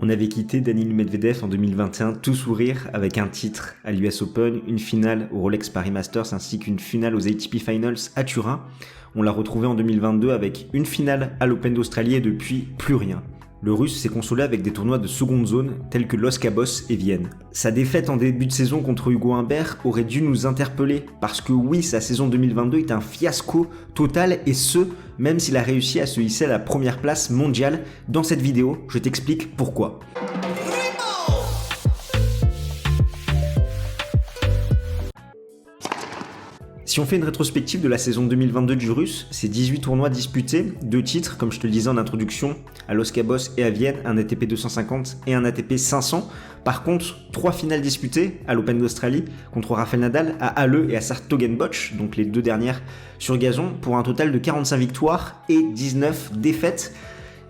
On avait quitté Daniil Medvedev en 2021 tout sourire avec un titre à l'US Open, une finale au Rolex Paris Masters ainsi qu'une finale aux ATP Finals à Turin. On l'a retrouvé en 2022 avec une finale à l'Open d'Australie et depuis plus rien. Le Russe s'est consolé avec des tournois de seconde zone tels que Los Cabos et Vienne. Sa défaite en début de saison contre Hugo Humbert aurait dû nous interpeller parce que oui, sa saison 2022 est un fiasco total et ce, même s'il a réussi à se hisser à la première place mondiale. Dans cette vidéo, je t'explique pourquoi. Si on fait une rétrospective de la saison 2022 du Russe, c'est 18 tournois disputés, 2 titres, comme je te le disais en introduction, à Los Cabos et à Vienne, un ATP 250 et un ATP 500. Par contre, 3 finales disputées à l'Open d'Australie contre Rafael Nadal, à Halle et à 's-Hertogenbosch, donc les 2 dernières sur gazon, pour un total de 45 victoires et 19 défaites.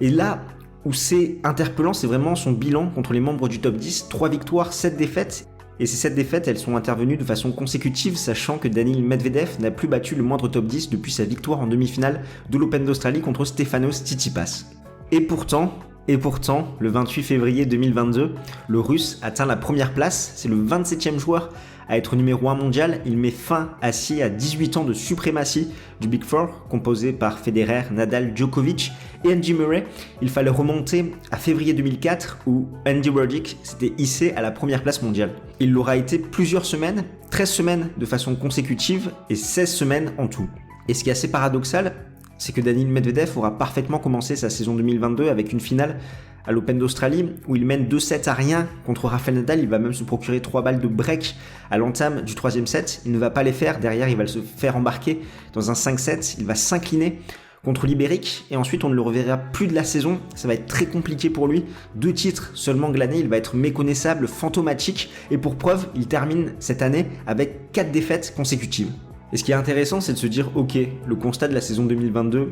Et là où c'est interpellant, c'est vraiment son bilan contre les membres du top 10, 3 victoires, 7 défaites. Et ces 7 défaites, elles sont intervenues de façon consécutive, sachant que Daniil Medvedev n'a plus battu le moindre top 10 depuis sa victoire en demi-finale de l'Open d'Australie contre Stefanos Tsitsipas. Et pourtant, le 28 février 2022, le Russe atteint la première place, c'est le 27e joueur à être numéro 1 mondial, il met fin ainsi à 18 ans de suprématie du Big Four, composé par Federer, Nadal, Djokovic et Andy Murray. Il fallait remonter à février 2004 où Andy Roddick s'était hissé à la première place mondiale. Il l'aura été plusieurs semaines, 13 semaines de façon consécutive et 16 semaines en tout. Et ce qui est assez paradoxal, c'est que Daniil Medvedev aura parfaitement commencé sa saison 2022 avec une finale à l'Open d'Australie où il mène 2-7 à rien contre Rafael Nadal. Il va même se procurer 3 balles de break à l'entame du 3e set. Il ne va pas les faire, derrière il va se faire embarquer dans un 5-7, il va s'incliner contre l'Ibérique et ensuite on ne le reverra plus de la saison. Ça va être très compliqué pour lui, 2 titres seulement glanés, il va être méconnaissable, fantomatique et pour preuve il termine cette année avec 4 défaites consécutives. Et ce qui est intéressant, c'est de se dire, ok, le constat de la saison 2022,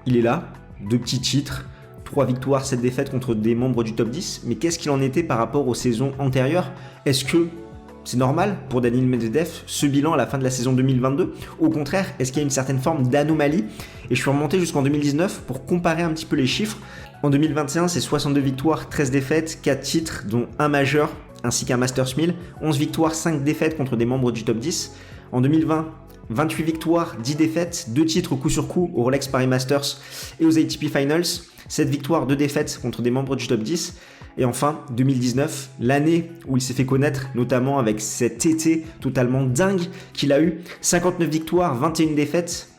il est là, 2 petits titres, 3 victoires, 7 défaites contre des membres du top 10, mais qu'est-ce qu'il en était par rapport aux saisons antérieures? Est-ce que c'est normal pour Daniil Medvedev, ce bilan à la fin de la saison 2022? Au contraire, est-ce qu'il y a une certaine forme d'anomalie? Et je suis remonté jusqu'en 2019 pour comparer un petit peu les chiffres. En 2021, c'est 62 victoires, 13 défaites, 4 titres, dont un majeur, ainsi qu'un Masters 1000, 11 victoires, 5 défaites contre des membres du top 10. En 2020, 28 victoires, 10 défaites, 2 titres au coup sur coup au Rolex Paris Masters et aux ATP Finals, 7 victoires, 2 défaites contre des membres du top 10. Et enfin, 2019, l'année où il s'est fait connaître, notamment avec cet été totalement dingue qu'il a eu, 59 victoires, 21 défaites,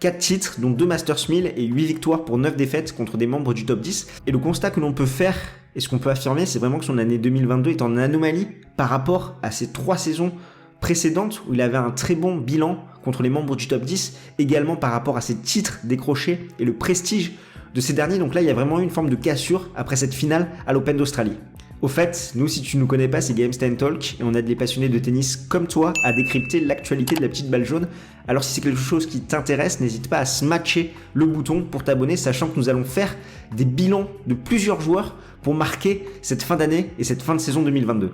4 titres, dont 2 Masters 1000 et 8 victoires pour 9 défaites contre des membres du top 10. Et le constat que l'on peut faire, et ce qu'on peut affirmer, c'est vraiment que son année 2022 est en anomalie par rapport à ces 3 saisons précédentes où il avait un très bon bilan contre les membres du top 10, également par rapport à ses titres décrochés et le prestige de ces derniers. Donc là, il y a vraiment eu une forme de cassure après cette finale à l'Open d'Australie. Au fait, nous, si tu ne nous connais pas, c'est Games Time Talk et on aide les passionnés de tennis comme toi à décrypter l'actualité de la petite balle jaune. Alors si c'est quelque chose qui t'intéresse, n'hésite pas à smatcher le bouton pour t'abonner, sachant que nous allons faire des bilans de plusieurs joueurs pour marquer cette fin d'année et cette fin de saison 2022.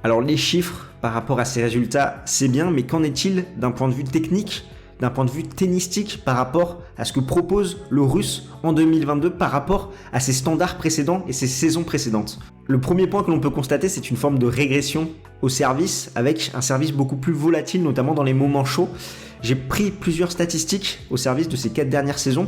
Alors les chiffres par rapport à ces résultats, c'est bien, mais qu'en est-il d'un point de vue technique, d'un point de vue tennistique par rapport à ce que propose le Russe en 2022 par rapport à ses standards précédents et ses saisons précédentes? Le premier point que l'on peut constater, c'est une forme de régression au service avec un service beaucoup plus volatile, notamment dans les moments chauds. J'ai pris plusieurs statistiques au service de ces 4 dernières saisons.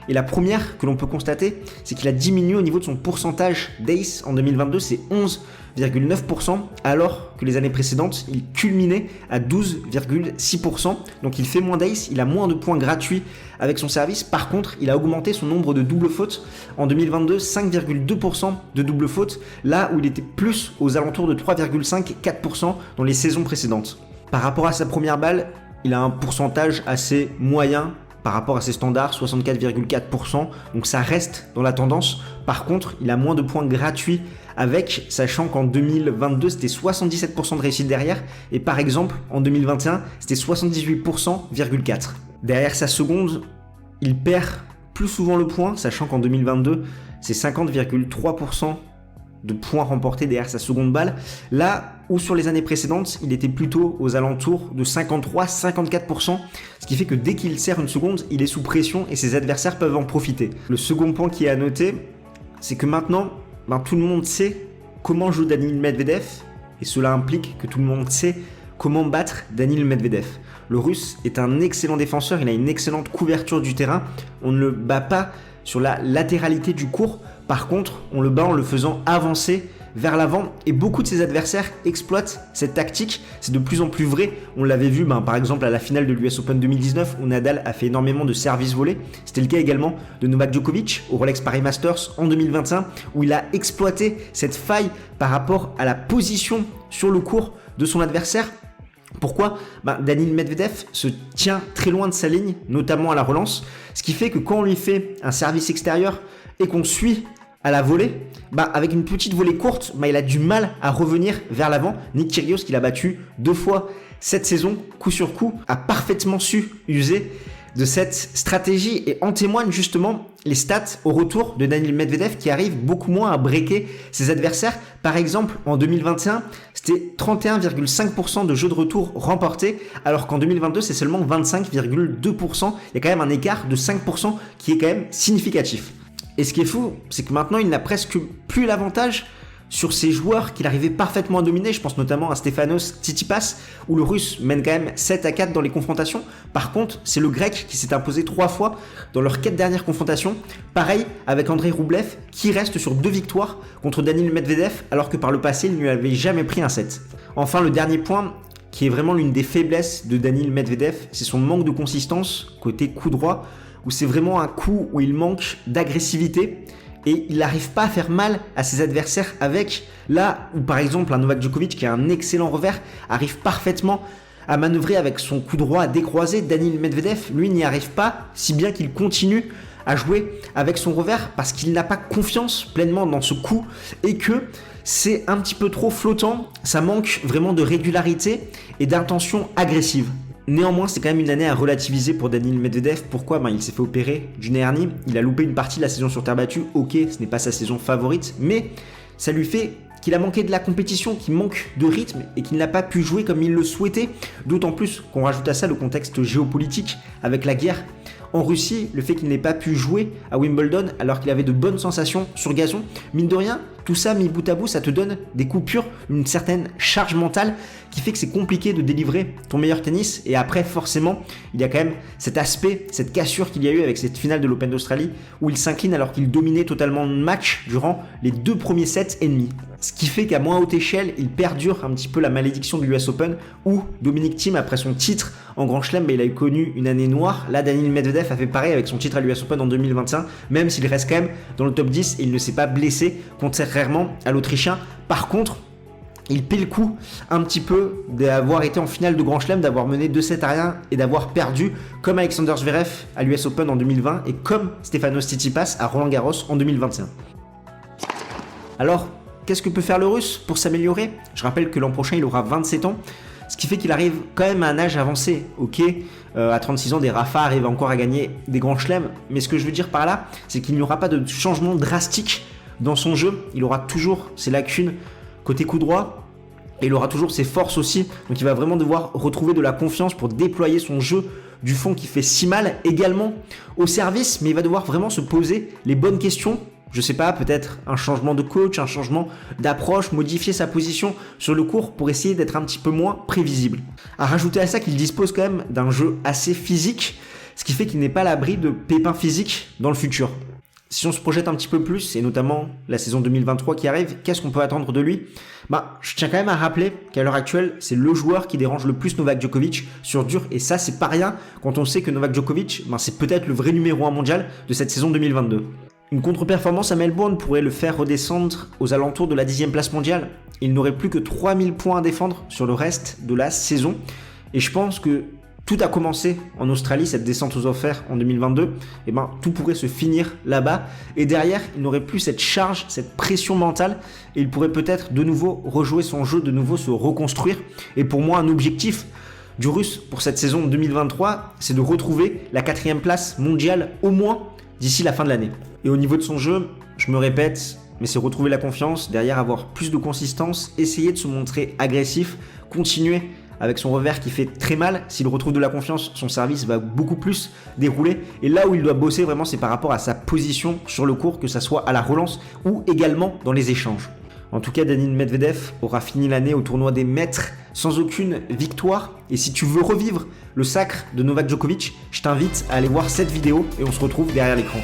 Et la première que l'on peut constater, c'est qu'il a diminué au niveau de son pourcentage d'ace en 2022, c'est 11,9%, alors que les années précédentes, il culminait à 12,6%. Donc il fait moins d'ace, il a moins de points gratuits avec son service. Par contre, il a augmenté son nombre de doubles fautes. En 2022, 5,2% de doubles fautes, là où il était plus aux alentours de 3,5 et 4% dans les saisons précédentes. Par rapport à sa première balle, il a un pourcentage assez moyen par rapport à ses standards, 64,4%, donc ça reste dans la tendance. Par contre, il a moins de points gratuits avec, sachant qu'en 2022, c'était 77% de réussite derrière, et par exemple, en 2021, c'était 78,4%. Derrière sa seconde, il perd plus souvent le point, sachant qu'en 2022, c'est 50,3% de points remportés derrière sa seconde balle, là où sur les années précédentes, il était plutôt aux alentours de 53-54%, ce qui fait que dès qu'il sert une seconde, il est sous pression et ses adversaires peuvent en profiter. Le second point qui est à noter, c'est que maintenant, tout le monde sait comment joue Daniil Medvedev, et cela implique que tout le monde sait comment battre Daniil Medvedev. Le Russe est un excellent défenseur, il a une excellente couverture du terrain, on ne le bat pas sur la latéralité du court, par contre, on le bat en le faisant avancer vers l'avant, et beaucoup de ses adversaires exploitent cette tactique. C'est de plus en plus vrai. On l'avait vu par exemple à la finale de l'US Open 2019 où Nadal a fait énormément de services volés. C'était le cas également de Novak Djokovic au Rolex Paris Masters en 2021 où il a exploité cette faille par rapport à la position sur le court de son adversaire. Pourquoi ? Daniil Medvedev se tient très loin de sa ligne, notamment à la relance, ce qui fait que quand on lui fait un service extérieur et qu'on suit à la volée, avec une petite volée courte, il a du mal à revenir vers l'avant. Nick Kyrgios, qui l'a battu 2 fois cette saison, coup sur coup, a parfaitement su user de cette stratégie et en témoignent justement les stats au retour de Daniil Medvedev qui arrive beaucoup moins à breaker ses adversaires. Par exemple, en 2021, c'était 31,5% de jeux de retour remportés, alors qu'en 2022, c'est seulement 25,2%. Il y a quand même un écart de 5% qui est quand même significatif. Et ce qui est fou, c'est que maintenant, il n'a presque plus l'avantage sur ces joueurs qu'il arrivait parfaitement à dominer. Je pense notamment à Stefanos Tsitsipas, où le Russe mène quand même 7-4 dans les confrontations. Par contre, c'est le Grec qui s'est imposé 3 fois dans leurs 4 dernières confrontations. Pareil avec Andrei Rublev, qui reste sur 2 victoires contre Daniil Medvedev, alors que par le passé, il ne lui avait jamais pris un set. Enfin, le dernier point, qui est vraiment l'une des faiblesses de Daniil Medvedev, c'est son manque de consistance côté coup droit, où c'est vraiment un coup où il manque d'agressivité et il n'arrive pas à faire mal à ses adversaires avec. Là où par exemple un Novak Djokovic qui a un excellent revers arrive parfaitement à manœuvrer avec son coup droit à décroiser, Daniil Medvedev lui n'y arrive pas, si bien qu'il continue à jouer avec son revers parce qu'il n'a pas confiance pleinement dans ce coup et que c'est un petit peu trop flottant, ça manque vraiment de régularité et d'intention agressive. Néanmoins, c'est quand même une année à relativiser pour Daniil Medvedev. Pourquoi ? Il s'est fait opérer d'une hernie, il a loupé une partie de la saison sur terre battue. Ok, ce n'est pas sa saison favorite, mais ça lui fait qu'il a manqué de la compétition, qu'il manque de rythme et qu'il n'a pas pu jouer comme il le souhaitait. D'autant plus qu'on rajoute à ça le contexte géopolitique avec la guerre en Russie, le fait qu'il n'ait pas pu jouer à Wimbledon alors qu'il avait de bonnes sensations sur gazon. Mine de rien, tout ça mis bout à bout, ça te donne des coupures, une certaine charge mentale qui fait que c'est compliqué de délivrer ton meilleur tennis. Et après, forcément, il y a quand même cet aspect, cette cassure qu'il y a eu avec cette finale de l'Open d'Australie où il s'incline alors qu'il dominait totalement le match durant les 2 premiers sets et demi. Ce qui fait qu'à moins haute échelle, il perdure un petit peu la malédiction de l'US Open où Dominic Thiem, après son titre en Grand Chelem, il a connu une année noire. Là, Daniil Medvedev a fait pareil avec son titre à l'US Open en 2021, même s'il reste quand même dans le top 10 et il ne s'est pas blessé, contrairement à l'Autrichien. Par contre, il paie le coup un petit peu d'avoir été en finale de Grand Chelem, d'avoir mené 2-7-1 et d'avoir perdu comme Alexander Zverev à l'US Open en 2020 et comme Stefanos Tsitsipas à Roland Garros en 2021. Alors, qu'est-ce que peut faire le Russe pour s'améliorer ? Je rappelle que l'an prochain, il aura 27 ans, ce qui fait qu'il arrive quand même à un âge avancé. Ok, à 36 ans, des Rafa arrivent encore à gagner des grands chelems, mais ce que je veux dire par là, c'est qu'il n'y aura pas de changement drastique dans son jeu. Il aura toujours ses lacunes côté coup droit, et il aura toujours ses forces aussi, donc il va vraiment devoir retrouver de la confiance pour déployer son jeu du fond qui fait si mal également au service, mais il va devoir vraiment se poser les bonnes questions. Je sais pas, peut-être un changement de coach, un changement d'approche, modifier sa position sur le court pour essayer d'être un petit peu moins prévisible. À rajouter à ça qu'il dispose quand même d'un jeu assez physique, ce qui fait qu'il n'est pas à l'abri de pépins physiques dans le futur. Si on se projette un petit peu plus, et notamment la saison 2023 qui arrive, qu'est-ce qu'on peut attendre de lui ? Je tiens quand même à rappeler qu'à l'heure actuelle, c'est le joueur qui dérange le plus Novak Djokovic sur dur, et ça c'est pas rien quand on sait que Novak Djokovic, c'est peut-être le vrai numéro 1 mondial de cette saison 2022. Une contre-performance à Melbourne pourrait le faire redescendre aux alentours de la 10e place mondiale. Il n'aurait plus que 3000 points à défendre sur le reste de la saison. Et je pense que tout a commencé en Australie, cette descente aux enfers en 2022. Tout pourrait se finir là-bas. Et derrière, il n'aurait plus cette charge, cette pression mentale. Et il pourrait peut-être de nouveau rejouer son jeu, de nouveau se reconstruire. Et pour moi, un objectif du Russe pour cette saison 2023, c'est de retrouver la 4e place mondiale au moins d'ici la fin de l'année. Et au niveau de son jeu, je me répète, mais c'est retrouver la confiance, derrière avoir plus de consistance, essayer de se montrer agressif, continuer avec son revers qui fait très mal. S'il retrouve de la confiance, son service va beaucoup plus dérouler. Et là où il doit bosser vraiment, c'est par rapport à sa position sur le court, que ça soit à la relance ou également dans les échanges. En tout cas, Danil Medvedev aura fini l'année au tournoi des maîtres sans aucune victoire. Et si tu veux revivre le sacre de Novak Djokovic, je t'invite à aller voir cette vidéo et on se retrouve derrière l'écran.